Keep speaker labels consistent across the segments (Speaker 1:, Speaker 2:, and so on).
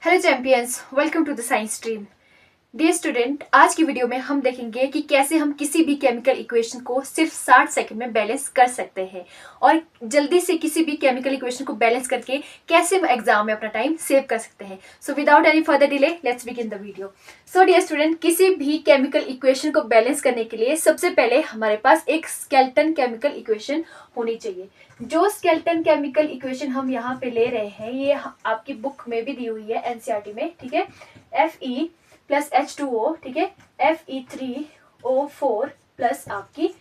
Speaker 1: Hello champions, welcome to the science stream. Dear student, आज की video में हम देखेंगे कि कैसे हम किसी भी केमिकल इक्वेशन को सिर्फ 60 सेकंड में बैलेंस कर सकते हैं और जल्दी से किसी भी केमिकल इक्वेशन को बैलेंस करके कैसे हम एग्जाम में अपना टाइम सेव कर सकते हैं। So without any further delay let's begin the video. So dear student, किसी भी केमिकल इक्वेशन को बैलेंस करने के लिए सबसे पहले हमारे पास एक स्केलेटन केमिकल इक्वेशन होनी चाहिए। जो स्केलेटन केमिकल इक्वेशन हम यहाँ पे ले रहे हैं ये आपकी बुक में भी दी हुई है एनसीईआरटी में, ठीक है। Fe प्लस H2O, ठीक है, Fe3O4 प्लस आपकी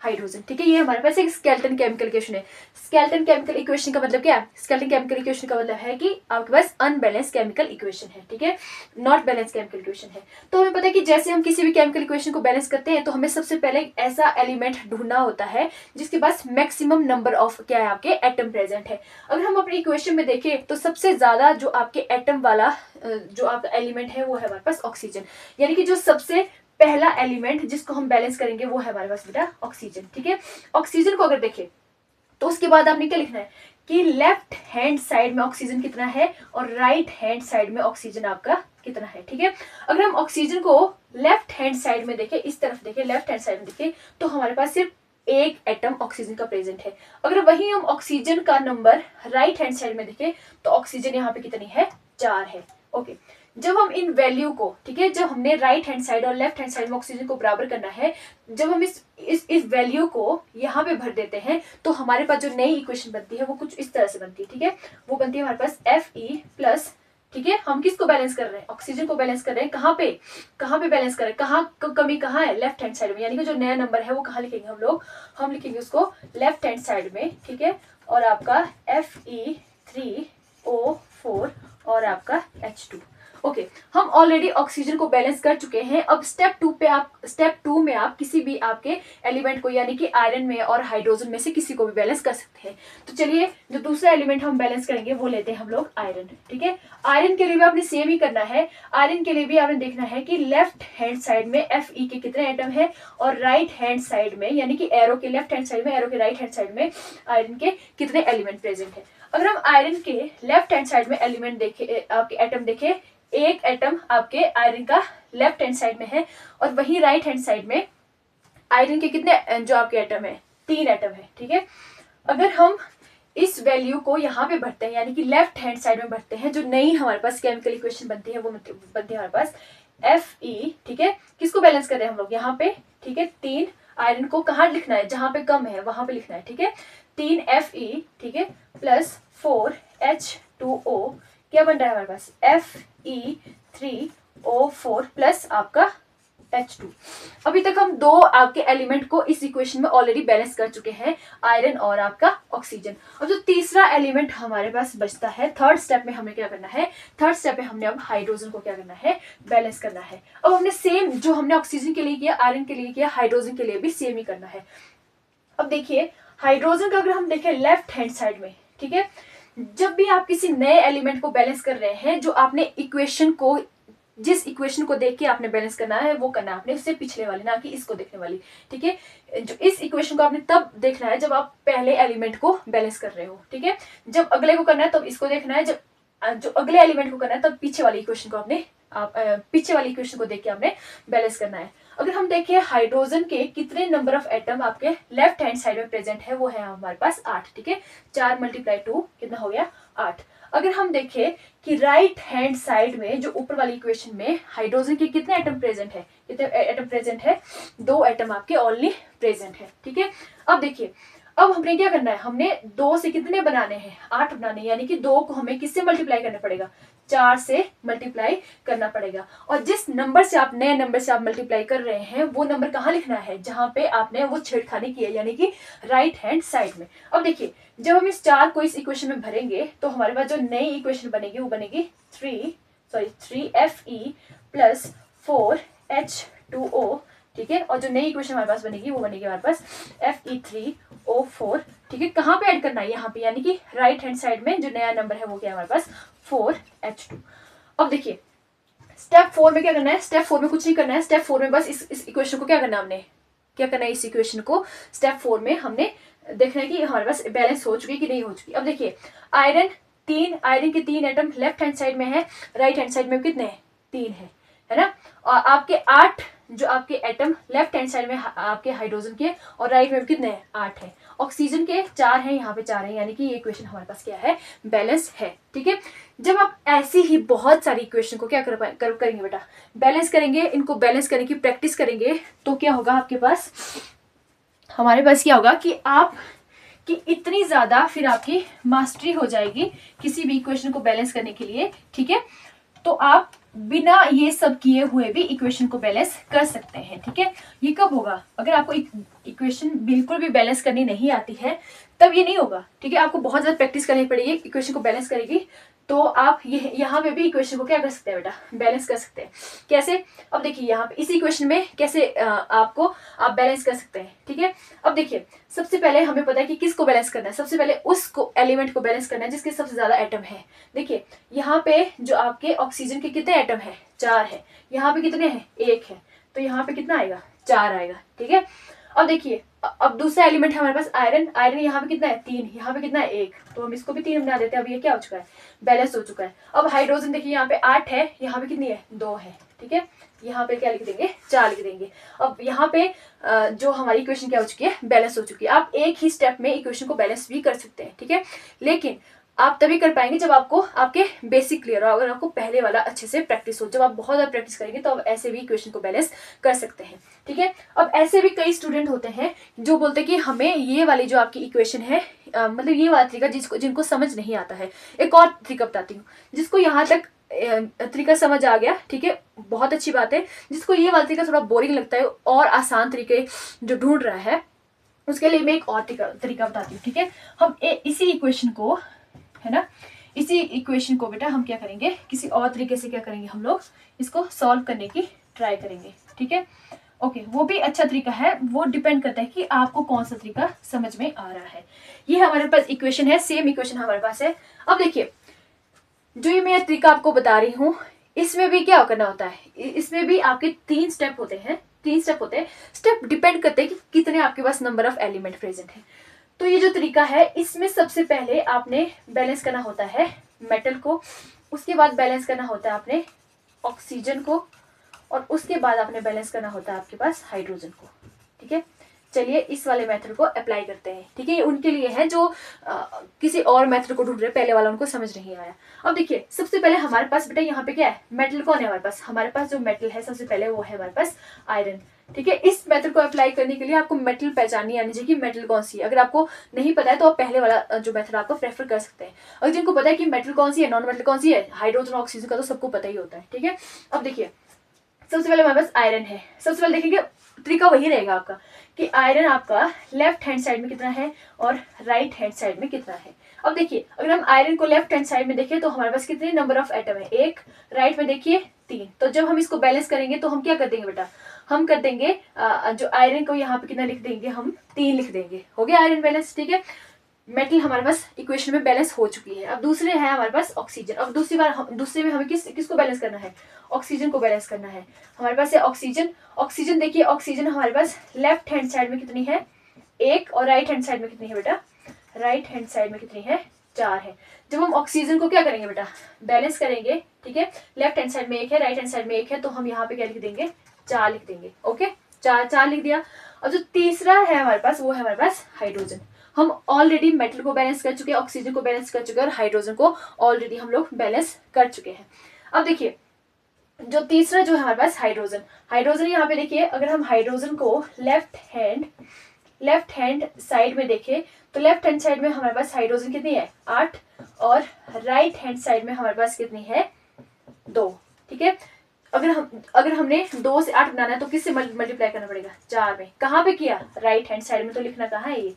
Speaker 1: हाइड्रोजन, ठीक है। ये हमारे पास एक स्केलेटन केमिकल इक्वेशन है। स्केलेटन केमिकल इक्वेशन का मतलब क्या है? स्केलेटन केमिकल इक्वेशन का मतलब है कि आपके पास अनबैलेंस केमिकल इक्वेशन है, ठीक है, नॉट बैलेंस केमिकल इक्वेशन है। तो हमें पता है कि जैसे हम किसी भी केमिकल इक्वेशन को बैलेंस करते हैं तो हमें सबसे पहले ऐसा एलिमेंट ढूंढना होता है जिसके पास मैक्सिमम नंबर ऑफ क्या है, आपके एटम प्रेजेंट है। अगर हम अपनी इक्वेशन में देखें तो सबसे ज्यादा जो आपके एटम वाला जो आपका एलिमेंट है वो है हमारे पास ऑक्सीजन, यानी कि जो सबसे पहला एलिमेंट जिसको हम बैलेंस करेंगे वो है हमारे पास बेटा ऑक्सीजन, ठीक है। ऑक्सीजन को अगर देखें तो उसके बाद आपने क्या लिखना है कि लेफ्ट हैंड साइड में ऑक्सीजन कितना है और राइट हैंड साइड में ऑक्सीजन आपका कितना है, ठीक है। अगर हम ऑक्सीजन को लेफ्ट हैंड साइड में देखें, इस तरफ देखें, लेफ्ट हैंड साइड में देखें, तो हमारे पास सिर्फ एक एटम ऑक्सीजन का प्रेजेंट है। अगर वही हम ऑक्सीजन का नंबर राइट हैंड साइड में देखें तो ऑक्सीजन यहाँ पे कितनी है, 4 है। ओके, जब हम इन वैल्यू को, ठीक है, जब हमने राइट हैंड साइड और लेफ्ट हैंड साइड में ऑक्सीजन को बराबर करना है, जब हम इस वैल्यू को यहाँ पे भर देते हैं तो हमारे पास जो नई इक्वेशन बनती है वो कुछ इस तरह से बनती है, ठीक है। वो बनती है हमारे पास Fe प्लस, ठीक है, हम किसको बैलेंस कर रहे हैं, ऑक्सीजन को बैलेंस कर रहे हैं। कहाँ पे बैलेंस कर रहे हैं, कहाँ कमी कहाँ है, लेफ्ट हैंड साइड में, यानी कि जो नया नंबर है वो कहाँ लिखेंगे हम लोग, हम लिखेंगे उसको लेफ्ट हैंड साइड में, ठीक है। और आपका Fe3O4 और आपका H2। ओके, हम ऑलरेडी ऑक्सीजन को बैलेंस कर चुके हैं। अब स्टेप टू में आप किसी भी आपके एलिमेंट को, यानी कि आयरन में और हाइड्रोजन में से किसी को भी बैलेंस कर सकते हैं। तो चलिए, जो दूसरा एलिमेंट हम बैलेंस करेंगे वो लेते हैं हम लोग आयरन, ठीक है। आयरन के लिए भी आपने सेम ही करना है। आयरन के लिए भी आपने देखना है कि लेफ्ट हैंड साइड में Fe के कितने एटम है और राइट हैंड साइड में, यानी कि एरो के लेफ्ट हैंड साइड में, एरो के राइट हैंड साइड में आयरन के कितने एलिमेंट प्रेजेंट है। अगर हम आयरन के लेफ्ट हैंड साइड में एलिमेंट देखे, आपके एटम देखे, एक एटम आपके आयरन का लेफ्ट हैंड साइड में है और वही राइट हैंड साइड में आयरन के कितने जो आपके एटम है, 3 एटम है, ठीक है। अगर हम इस वैल्यू को यहाँ पे भरते हैं, यानी कि लेफ्ट हैंड साइड में भरते हैं, जो नई हमारे पास केमिकल इक्वेशन बनती है वो बनती है हमारे पास Fe, ठीक है। किसको बैलेंस कर रहे हैं हम लोग यहाँ पे, ठीक है, 3 आयरन को कहाँ लिखना है, जहां पे कम है वहां पे लिखना है, ठीक है। 3 Fe, ठीक है, प्लस 4 H2O, क्या बन रहा है हमारे पास Fe3O4 प्लस आपका H2। अभी तक हम दो आपके एलिमेंट को इस इक्वेशन में ऑलरेडी बैलेंस कर चुके हैं, आयरन और आपका ऑक्सीजन। अब जो तीसरा एलिमेंट हमारे पास बचता है, थर्ड स्टेप में हमें क्या करना है, थर्ड स्टेप में हमने अब हाइड्रोजन को क्या करना है, बैलेंस करना है। अब हमने सेम जो हमने ऑक्सीजन के लिए किया, आयरन के लिए किया, हाइड्रोजन के लिए भी सेम ही करना है। अब देखिए, हाइड्रोजन का अगर हम देखें लेफ्ट हैंड साइड में, ठीक है, जब भी आप किसी नए एलिमेंट को बैलेंस कर रहे हैं, जो आपने इक्वेशन को, जिस इक्वेशन को देख के आपने बैलेंस करना है वो करना है आपने उससे पिछले वाली, ना कि इसको देखने वाली, ठीक है। जो इस इक्वेशन को आपने तब देखना है जब आप पहले एलिमेंट को बैलेंस कर रहे हो, ठीक है। जब अगले को करना है तब इसको देखना है, जब जो अगले एलिमेंट को करना है तब पीछे वाली इक्वेशन को आपने पीछे वाली इक्वेशन को देख के आपने बैलेंस करना है। अगर हम देखें हाइड्रोजन के कितने नंबर ऑफ एटम आपके लेफ्ट हैंड साइड में प्रेजेंट है, वो है हमारे पास 8, ठीक है। 4 × 2 कितना हो गया, 8। अगर हम देखें कि राइट हैंड साइड में जो ऊपर वाली इक्वेशन में हाइड्रोजन के कितने एटम प्रेजेंट है, कितने एटम प्रेजेंट है, 2 एटम आपके ओनली प्रेजेंट है, ठीक है। अब देखिए, अब हमने क्या करना है, हमने 2 से कितने बनाने हैं, 8 बनाने, यानी कि 2 को हमें किससे मल्टीप्लाई करना पड़ेगा, 4 से मल्टीप्लाई करना पड़ेगा। और जिस नंबर से आप, नए नंबर से आप मल्टीप्लाई कर रहे हैं, वो नंबर कहाँ लिखना है, जहां पे आपने वो छेड़खानी की है, यानी कि राइट हैंड साइड में। अब देखिए, जब हम इस 4 को इस इक्वेशन में भरेंगे तो हमारे पास जो नई इक्वेशन बनेगी वो बनेगी 3Fe प्लस 4H2O, ठीक है। और जो नई इक्वेशन हमारे पास बनेगी वो बनेगी हमारे पास Fe3O4, ठीक है। कहाँ पे ऐड करना है, यहाँ पे, यानी कि राइट हैंड साइड में जो नया नंबर है वो क्या है हमारे पास, 4H2। अब देखिए, स्टेप 4 में क्या करना है, स्टेप 4 में कुछ नहीं करना है, स्टेप 4 में बस इस इक्वेशन को क्या करना है, हमने क्या करना है, इस इक्वेशन को स्टेप 4 में हमने देखना है कि हमारे पास बैलेंस हो चुकी है कि नहीं हो चुकी। अब देखिए, आयरन तीन आयरन के 3 एटम लेफ्ट हैंड साइड में है, राइट हैंड साइड में कितने हैं? 3 है ना। और आपके 8 जो आपके एटम लेफ्ट हैंड साइड में आपके हाइड्रोजन के और राइट में कितने हैं? 8 है। ऑक्सीजन के 4 हैं, यहाँ पे 4 है, यानी कि ये इक्वेशन हमारे पास क्या है? बैलेंस है। ठीक है, जब आप ऐसी ही बहुत सारी इक्वेशन को क्या करेंगे बेटा? बैलेंस करेंगे, इनको बैलेंस करने की प्रैक्टिस करेंगे, तो क्या होगा आपके पास? हमारे पास क्या होगा कि आप कि इतनी ज्यादा फिर आपकी मास्टरी हो जाएगी किसी भी इक्वेशन को बैलेंस करने के लिए। ठीक है, तो आप बिना ये सब किए हुए भी इक्वेशन को बैलेंस कर सकते हैं। ठीक है, ये कब होगा? अगर आपको इक्वेशन बिल्कुल भी बैलेंस करनी नहीं आती है तब ये नहीं होगा। ठीक है, आपको बहुत ज्यादा प्रैक्टिस करनी पड़ेगी इक्वेशन को बैलेंस करेगी, तो आप ये यहाँ पे भी इक्वेशन को क्या कर सकते हैं बेटा? बैलेंस कर सकते हैं। कैसे? अब देखिए यहाँ पे इस इक्वेशन में कैसे आप बैलेंस कर सकते हैं। ठीक है, अब देखिए सबसे पहले हमें पता है कि किसको बैलेंस करना है। सबसे पहले उसको एलिमेंट को बैलेंस करना है जिसके सबसे ज्यादा एटम है। देखिए यहाँ पे जो आपके ऑक्सीजन के कितने एटम है? 4 है। यहाँ पे कितने हैं? 1 है। तो यहाँ पे कितना आएगा? 4 आएगा। ठीक है, अब देखिए अब दूसरा एलिमेंट है हमारे पास आयरन। आयरन यहाँ पे कितना है? 3। यहाँ पे कितना है? 1। तो हम इसको भी 3 बना देते हैं। अब ये क्या हो चुका है? बैलेंस हो चुका है। अब हाइड्रोजन देखिए यहाँ पे 8 है, यहाँ पे कितनी है? 2 है। ठीक है, यहाँ पे क्या लिख देंगे? 4 लिख देंगे। अब यहाँ पे जो हमारी इक्वेशन क्या हो चुकी है? बैलेंस हो चुकी है। आप एक ही स्टेप में इक्वेशन को बैलेंस भी कर सकते हैं। ठीक है, लेकिन आप तभी कर पाएंगे जब आपको आपके बेसिक क्लियर हो, अगर आपको पहले वाला अच्छे से प्रैक्टिस हो। जब आप बहुत ज्यादा प्रैक्टिस करेंगे तो आप ऐसे भी इक्वेशन को बैलेंस कर सकते हैं। ठीक है, अब ऐसे भी कई स्टूडेंट होते हैं जो बोलते हैं कि हमें ये वाली जो आपकी इक्वेशन है मतलब ये वाला तरीका जिनको समझ नहीं आता है। एक और तरीका बताती हूँ, जिसको यहाँ तक तरीका समझ आ गया, ठीक है, बहुत अच्छी बात है। जिसको ये वाला तरीका थोड़ा बोरिंग लगता है और आसान तरीके जो ढूंढ रहा है, उसके लिए मैं एक और तरीका बताती हूँ। ठीक है, हम इसी इक्वेशन को, है ना, इसी इक्वेशन को बेटा हम क्या करेंगे? किसी और तरीके से क्या करेंगे? हम लोग इसको सॉल्व करने की ट्राई करेंगे। ठीक है, ओके, वो भी अच्छा तरीका है। वो डिपेंड करता है कि आपको कौन सा तरीका समझ में आ रहा है। ये हमारे पास इक्वेशन है, सेम इक्वेशन हमारे पास है। अब देखिए जो ये मैं तरीका आपको बता रही हूँ, इसमें भी क्या करना होता है? इसमें भी आपके 3 स्टेप होते हैं। 3 स्टेप होते हैं। स्टेप डिपेंड करते हैं कि कितने आपके पास नंबर ऑफ एलिमेंट प्रेजेंट है। तो ये जो तरीका है, इसमें सबसे पहले आपने बैलेंस करना होता है मेटल को, उसके बाद बैलेंस करना होता है आपने ऑक्सीजन को, और उसके बाद आपने बैलेंस करना होता है आपके पास हाइड्रोजन को। ठीक है, चलिए इस वाले मेथड को अप्लाई करते हैं। ठीक है, ये उनके लिए है जो किसी और मेथड को ढूंढ रहे, पहले वाला उनको समझ नहीं आया। अब देखिए सबसे पहले हमारे पास बेटा यहाँ पे क्या है? मेटल कौन है हमारे पास? हमारे पास जो मेटल है सबसे पहले वो है हमारे पास आयरन। ठीक है, इस मेथड को अप्लाई करने के लिए आपको मेटल पहचाननी आनी चाहिए कि मेटल कौन सी है। अगर आपको नहीं पता है तो आप पहले वाला जो मेथड आपको प्रेफर कर सकते हैं। अगर जिनको पता है कि मेटल कौन सी है, नॉन मेटल कौन सी है, हाइड्रोजन ऑक्सीजन का तो सबको पता ही होता है। ठीक है, अब देखिए सबसे पहले हमारे पास आयरन है। सबसे पहले देखेंगे तरीका वही रहेगा आपका कि आयरन आपका लेफ्ट हैंड साइड में कितना है और राइट हैंड साइड में कितना है। अब देखिए अगर हम आयरन को लेफ्ट हैंड साइड में देखें तो हमारे पास कितने नंबर ऑफ एटम है? 1। राइट में देखिए 3। तो जब हम इसको बैलेंस करेंगे तो हम क्या कर देंगे बेटा? हम कर देंगे जो आयरन को यहाँ पे कितना लिख देंगे? हम 3 लिख देंगे। हो गया आयरन बैलेंस। ठीक है, मेटल हमारे पास इक्वेशन में बैलेंस हो चुकी है। अब दूसरे है हमारे पास ऑक्सीजन। अब दूसरे में हमें किसको बैलेंस करना है? ऑक्सीजन को बैलेंस करना है। हमारे पास है ऑक्सीजन। ऑक्सीजन देखिए, ऑक्सीजन हमारे पास लेफ्ट हैंड साइड में कितनी है? 1। और राइट हैंड साइड में कितनी है बेटा? राइट हैंड साइड में कितनी है? 4 है। जब हम ऑक्सीजन को क्या करेंगे बेटा? बैलेंस करेंगे। ठीक है, लेफ्ट हैंड साइड में 1 है, राइट हैंड साइड में 1 है, तो हम यहाँ पे क्या लिख देंगे? 4 लिख देंगे। ओके, 4 लिख दिया। अब जो तीसरा है हमारे पास वो है हमारे पास हाइड्रोजन। हम ऑलरेडी मेटल को बैलेंस कर चुके हैं, ऑक्सीजन को बैलेंस कर चुके हैं और हाइड्रोजन को ऑलरेडी हम लोग बैलेंस कर चुके हैं। अब देखिए जो तीसरा जो है हमारे पास हाइड्रोजन यहाँ पे देखिए, अगर हम हाइड्रोजन को लेफ्ट हैंड साइड में देखें तो लेफ्ट हैंड साइड में हमारे पास हाइड्रोजन कितनी है? 8। और राइट हैंड साइड में हमारे पास कितनी है? 2। ठीक है, अगर हमने 2 से 8 बनाना है तो किससे मल्टीप्लाई करना पड़ेगा? 4 में। कहाँ पे किया? राइट हैंड साइड में। तो लिखना कहाँ है? ये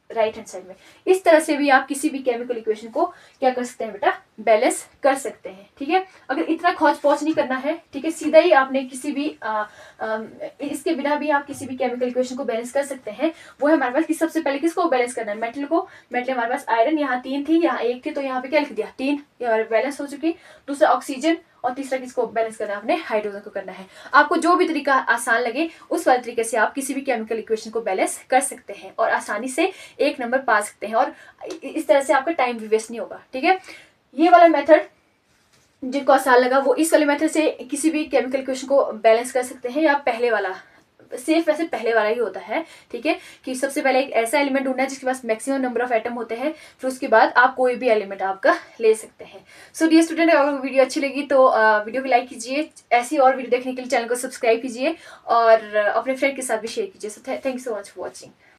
Speaker 1: राइट हैंड साइड में। इस तरह से भी आप किसी भी केमिकल इक्वेशन को क्या कर सकते हैं बेटा? बैलेंस कर सकते हैं। ठीक है, अगर इतना खोज पहुंच नहीं करना है, ठीक है, सीधा ही आपने किसी भी इसके बिना भी आप किसी भी केमिकल इक्वेशन को बैलेंस कर सकते हैं। वो है हमारे पास कि सबसे पहले किसको बैलेंस करना है? मेटल को। मेटल हमारे पास आयरन, यहाँ 3 थी, यहाँ 1 थी, तो यहाँ पे क्या लिख दिया? 3, बैलेंस हो चुकी। दूसरा और तीसरा किसको बैलेंस करना है, आपने हाइड्रोजन को करना है। आपको जो भी तरीका आसान लगे उस वाले तरीके से आप किसी भी केमिकल इक्वेशन को बैलेंस कर सकते हैं और आसानी से 1 नंबर पा सकते हैं, और इस तरह से आपका टाइम भी वेस्ट नहीं होगा। ठीक है, ये वाला मेथड जिनको आसान लगा वो इस वाले मेथड से किसी भी केमिकल इक्वेशन को बैलेंस कर सकते हैं, या पहले वाला सेफ वैसे पहले वाला ही होता है। ठीक है, कि सबसे पहले एक ऐसा एलिमेंट ढूंढना है जिसके पास मैक्सिमम नंबर ऑफ एटम होते हैं, फिर उसके बाद आप कोई भी एलिमेंट आपका ले सकते हैं। सो डियर स्टूडेंट, अगर वीडियो अच्छी लगी तो वीडियो को लाइक कीजिए, ऐसी और वीडियो देखने के लिए चैनल को सब्सक्राइब कीजिए और अपने फ्रेंड के साथ भी शेयर कीजिए। So thank you so much for watching.